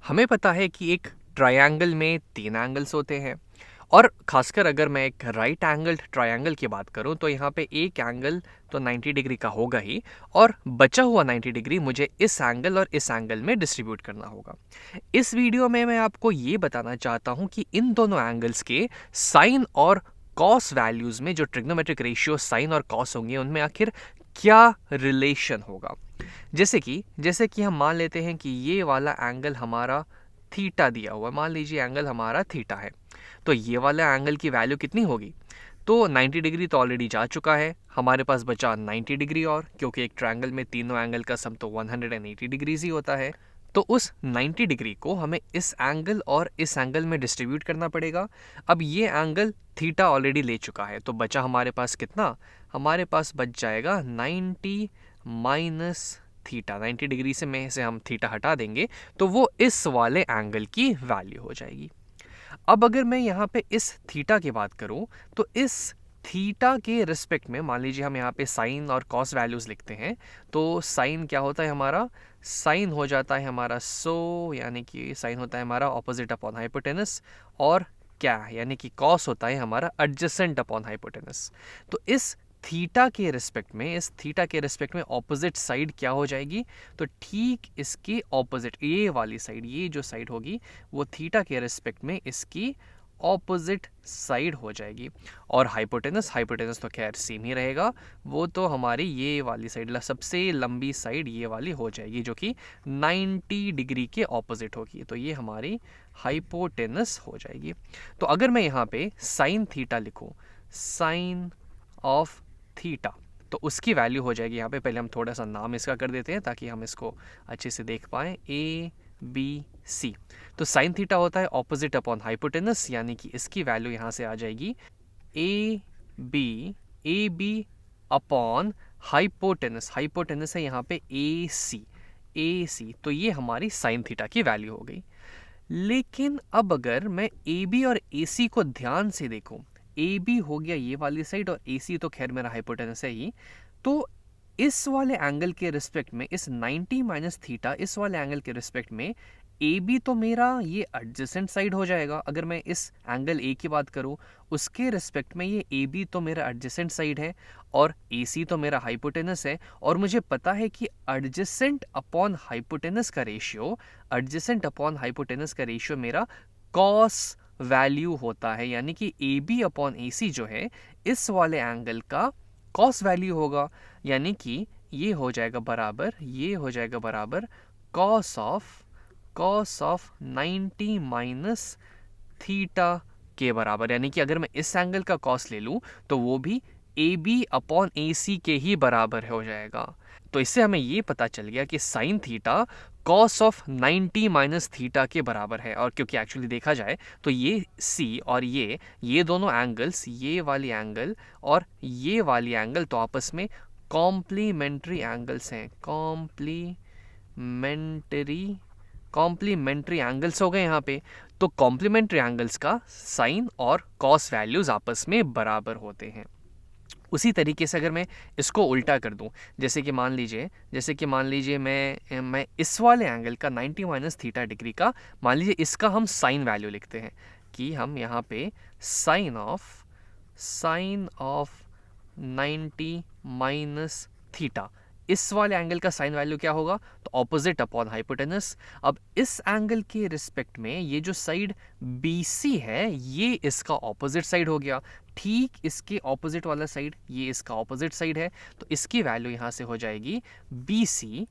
हमें पता है कि एक ट्रायंगल में 3 एंगल्स होते हैं और खासकर अगर मैं एक राइट एंगल्ड ट्रायंगल की बात करूं तो यहाँ पे एक एंगल तो 90 डिग्री का होगा ही और बचा हुआ 90 डिग्री मुझे इस एंगल और इस एंगल में डिस्ट्रीब्यूट करना होगा। इस वीडियो में मैं आपको ये बताना चाहता हूँ कि इन दोनों एंगल्स के साइन और कॉस वैल्यूज़ में जो ट्रिग्नोमेट्रिक रेशियो साइन और कॉस होंगे उनमें आखिर क्या रिलेशन होगा। जैसे कि हम मान लेते हैं कि ये वाला एंगल हमारा थीटा दिया हुआ है। मान लीजिए एंगल हमारा थीटा है, तो ये वाला एंगल की वैल्यू कितनी होगी? तो 90 डिग्री तो ऑलरेडी जा चुका है, हमारे पास बचा 90 डिग्री और, क्योंकि एक ट्रायंगल में तीनों एंगल का सम तो 180 डिग्रीज ही होता है। तो उस 90 डिग्री को हमें इस एंगल और इस एंगल में डिस्ट्रीब्यूट करना पड़ेगा। अब ये एंगल थीटा ऑलरेडी ले चुका है, तो बचा हमारे पास कितना? हमारे पास बच जाएगा 90 माइनस थीटा। 90 डिग्री से हम थीटा हटा देंगे तो वो इस वाले एंगल की वैल्यू हो जाएगी। अब अगर मैं यहाँ पे इस थीटा की बात करूँ तो इस थीटा के रिस्पेक्ट में मान लीजिए हम यहाँ पे साइन और कॉस वैल्यूज़ लिखते हैं। तो साइन क्या होता है हमारा? साइन हो जाता है हमारा यानी कि साइन होता है हमारा ऑपोजिट अपॉन हाइपोटेनस, और क्या यानी कि कॉस होता है हमारा एडजेसेंट अपॉन हाइपोटेनस। तो इस थीटा के रिस्पेक्ट में ऑपोजिट साइड क्या हो जाएगी? तो ठीक इसके ऑपोजिट ये वाली साइड, ये जो साइड होगी वो थीटा के रिस्पेक्ट में इसकी ऑपोजिट साइड हो जाएगी। और हाइपोटेनस तो खैर सेम ही रहेगा, वो तो हमारी ये वाली साइड सबसे लंबी साइड ये वाली हो जाएगी जो कि 90 डिग्री के ऑपोजिट होगी। तो ये हमारी हाइपोटेनस हो जाएगी। तो अगर मैं यहाँ पे साइन थीटा लिखूँ, साइन ऑफ थीटा, तो उसकी वैल्यू हो जाएगी यहाँ पे, पहले हम थोड़ा सा नाम इसका कर देते हैं ताकि हम इसको अच्छे से देख पाएँ, ए बी सी। तो साइन थीटा होता है ऑपोजिट अपॉन हाइपोटेनस, यानी कि इसकी वैल्यू यहाँ से आ जाएगी ए बी अपॉन हाइपोटेनस है यहाँ पे ए सी। तो ये हमारी साइन थीटा की वैल्यू हो गई। लेकिन अब अगर मैं ए बी और ए सी को ध्यान से देखूं, ए बी हो गया ये वाली साइड और ए सी तो खैर मेरा हाइपोटेनस है ही, तो इस वाले एंगल के रिस्पेक्ट में इस 90 माइनस थीटा इस वाले एंगल के रिस्पेक्ट में ए बी तो मेरा ये एडजेसेंट साइड हो जाएगा। अगर मैं इस एंगल ए की बात करूँ उसके रिस्पेक्ट में ये ए बी तो मेरा एडजेसेंट साइड है और ए सी तो मेरा हाइपोटेनस है। और मुझे पता है कि एडजेसेंट अपॉन हाइपोटेनस का रेशियो मेरा कॉस वैल्यू होता है, यानी कि ए बी अपॉन ए सी जो है इस वाले एंगल का कॉस वैल्यू होगा, यानी कि ये हो जाएगा बराबर कॉस ऑफ 90 माइनस थीटा के बराबर। यानी कि अगर मैं इस एंगल का कॉस ले लूँ तो वो भी ए बी अपॉन ए सी के ही बराबर हो जाएगा। तो इससे हमें ये पता चल गया कि sine theta cos of 90 minus theta के बराबर है। और क्योंकि एक्चुअली देखा जाए तो ये सी और ये दोनों एंगल्स, ये वाली एंगल और ये वाली एंगल तो आपस में कॉम्प्लीमेंट्री एंगल्स हैं, कॉम्प्लीमेंट्री एंगल्स हो गए यहाँ पे। तो कॉम्प्लीमेंट्री एंगल्स का साइन और कॉस वैल्यूज आपस में बराबर होते हैं। उसी तरीके से अगर मैं इसको उल्टा कर दूं, जैसे कि मान लीजिए मैं इस वाले एंगल का 90 माइनस थीटा डिग्री का, मान लीजिए इसका हम साइन वैल्यू लिखते हैं कि हम यहाँ पे साइन ऑफ 90 माइनस थीटा, इस वाले एंगल का साइन वैल्यू क्या होगा? तो ऑपोजिट अपॉन हाइपोटेनस। अब इस एंगल के रिस्पेक्ट में ये जो साइड BC है ये इसका ऑपोजिट साइड हो गया, ठीक इसके ऑपोजिट वाला साइड ये इसका ऑपोजिट साइड है। तो इसकी वैल्यू यहाँ से हो जाएगी BC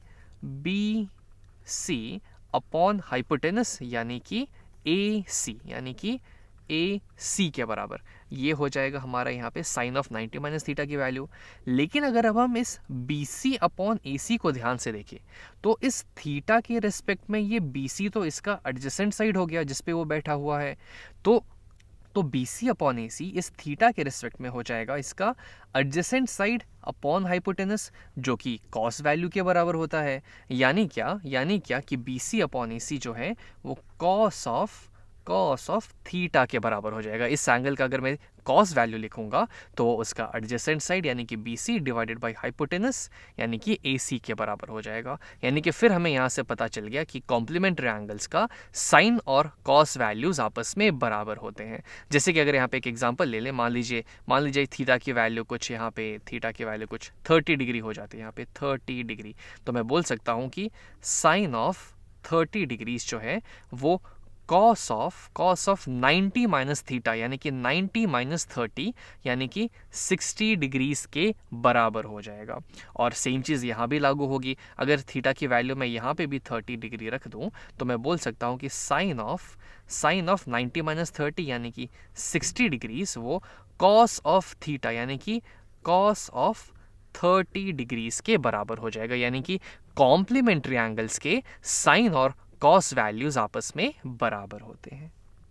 अपॉन हाइपोटेनस, यानी कि AC के बराबर। ये हो जाएगा हमारा यहाँ पे साइन ऑफ 90 माइनस थीटा की वैल्यू। लेकिन अगर अब हम इस BC अपॉन AC को ध्यान से देखें तो इस थीटा के रिस्पेक्ट में ये BC तो इसका एडजेसेंट साइड हो गया जिस पे वो बैठा हुआ है। तो BC अपॉन AC इस थीटा के रिस्पेक्ट में हो जाएगा इसका एडजेसेंट साइड अपॉन हाइपोटेनस, जो कि कॉस वैल्यू के बराबर होता है। यानी क्या कि BC अपॉन AC जो है वो कॉस ऑफ थीटा के बराबर हो जाएगा। इस एंगल का अगर मैं कॉस वैल्यू लिखूंगा तो उसका एडजेसेंट साइड यानी कि BC डिवाइडेड बाय हाइपोटेनस यानी कि AC के बराबर हो जाएगा। यानी कि फिर हमें यहाँ से पता चल गया कि कॉम्प्लीमेंट्री एंगल्स का साइन और कॉस वैल्यूज आपस में बराबर होते हैं। जैसे कि अगर यहाँ पे एक एग्जांपल ले लें, मान लीजिए थीटा की वैल्यू कुछ यहाँ पे 30 डिग्री हो जाती है, यहाँ पे 30 डिग्री, तो मैं बोल सकता हूँ कि साइन ऑफ 30 डिग्रीज जो है वो कॉस ऑफ 90 माइनस थीटा यानी कि 90 माइनस 30 यानी कि 60 डिग्रीज के बराबर हो जाएगा। और सेम चीज़ यहाँ भी लागू होगी। अगर थीटा की वैल्यू मैं यहाँ पे भी 30 डिग्री रख दूँ तो मैं बोल सकता हूँ कि साइन ऑफ 90 माइनस 30 यानी कि 60 डिग्रीज वो कॉस ऑफ थीटा यानी कि कॉस ऑफ 30 डिग्रीज के बराबर हो जाएगा। यानी कि कॉम्प्लीमेंट्री एंगल्स के साइन और कॉस वैल्यूज आपस में बराबर होते हैं।